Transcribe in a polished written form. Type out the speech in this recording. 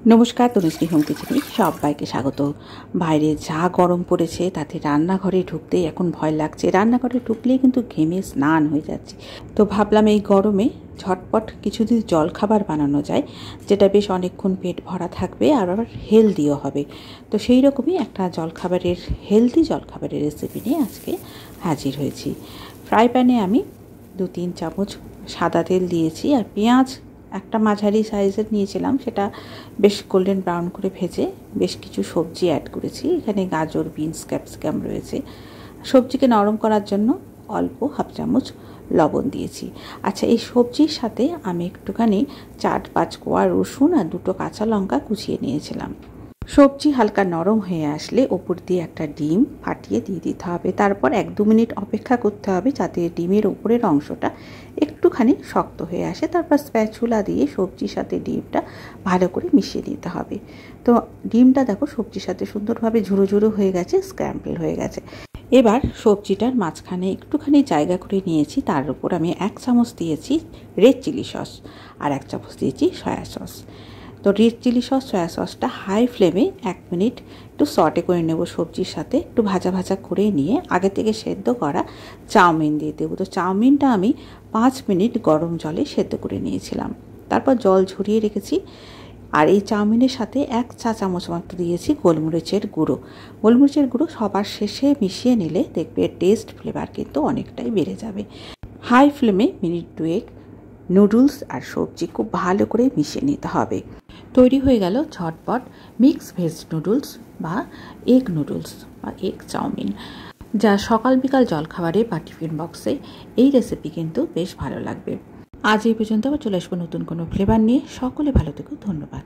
নমস্কার, তনুশ্রী হোম কিচেনে সবাইকে স্বাগত। বাইরে যা গরম পড়েছে তাতে রান্নাঘরে ঢুকতেই এখন ভয় লাগছে। রান্নাঘরে ঢুকলেই কিন্তু ঘেমে স্নান হয়ে যাচ্ছে। তো ভাবলাম এই গরমে ঝটপট কিছু যদি জলখাবার বানানো যায়, যেটা বেশ অনেকক্ষণ পেট ভরা থাকবে আর আবার হেলদিও হবে। তো সেই রকমই একটা হেলদি জলখাবারের রেসিপি নিয়ে আজকে হাজির হয়েছি। ফ্রাই প্যানে আমি 2-3 চামচ সাদা তেল দিয়েছি আর পেঁয়াজ একটা মাঝারি সাইজের নিয়েছিলাম, সেটা বেশ গোল্ডেন ব্রাউন করে ভেজে বেশ কিছু সবজি অ্যাড করেছি। এখানে গাজর, বিনস, ক্যাপসিকাম রয়েছে। সবজিকে নরম করার জন্য অল্প হাফ চামচ লবণ দিয়েছি। আচ্ছা, এই সবজির সাথে আমি একটুখানি 4-5 কোয়া রসুন আর 2টো কাঁচা লঙ্কা কুচিয়ে নিয়েছিলাম। সবজি হালকা নরম হয়ে আসলে ওপর দিয়ে একটা ডিম ফাটিয়ে দিয়ে দিতে হবে। তারপর 1-2 মিনিট অপেক্ষা করতে হবে যাতে ডিমের উপরের অংশটা একটুখানি শক্ত হয়ে আসে। তারপর স্প্যাচুলা দিয়ে সবজির সাথে ডিমটা ভালো করে মিশিয়ে দিতে হবে। তো ডিমটা দেখো সবজির সাথে সুন্দরভাবে ঝুরো ঝুরো হয়ে গেছে, স্ক্র্যাম্বল হয়ে গেছে। এবার সবজিটার মাঝখানে একটুখানি জায়গা করে নিয়েছি, তার উপর আমি 1 চামচ দিয়েছি রেড চিলি সস আর 1 চামচ দিয়েছি সয়া সস। তো রেড চিলি সস, সয়া সসটা হাই ফ্লেমে 1 মিনিট একটু সটে করে নেব। সবজির সাথে একটু ভাজা ভাজা করে নিয়ে আগে থেকে সেদ্ধ করা চাউমিন দিয়ে দেবো। তো চাউমিনটা আমি 5 মিনিট গরম জলে সেদ্ধ করে নিয়েছিলাম, তারপর জল ঝরিয়ে রেখেছি। আর এই চাউমিনের সাথে 1 চা চামচ মাত্র দিয়েছি গোলমরিচের গুঁড়ো। গোলমরিচের গুঁড়ো সবার শেষে মিশিয়ে নিলে দেখবে টেস্ট ফ্লেভার কিন্তু অনেকটাই বেড়ে যাবে। হাই ফ্লেমে মিনিট 2 নুডলস আর সবজি খুব ভালো করে মিশিয়ে নিতে হবে। তৈরি হয়ে গেল ঝটপট মিক্স ভেজ নুডলস বা এগ নুডলস বা এগ চাউমিন, যা সকাল বিকাল জলখাবারে বা টিফিন বক্সে এই রেসিপি কিন্তু বেশ ভালো লাগবে। আজ এই পর্যন্ত, আবার চলে আসবো নতুন কোনো ফ্লেভার নিয়ে। সকলে ভালো থেকো, ধন্যবাদ।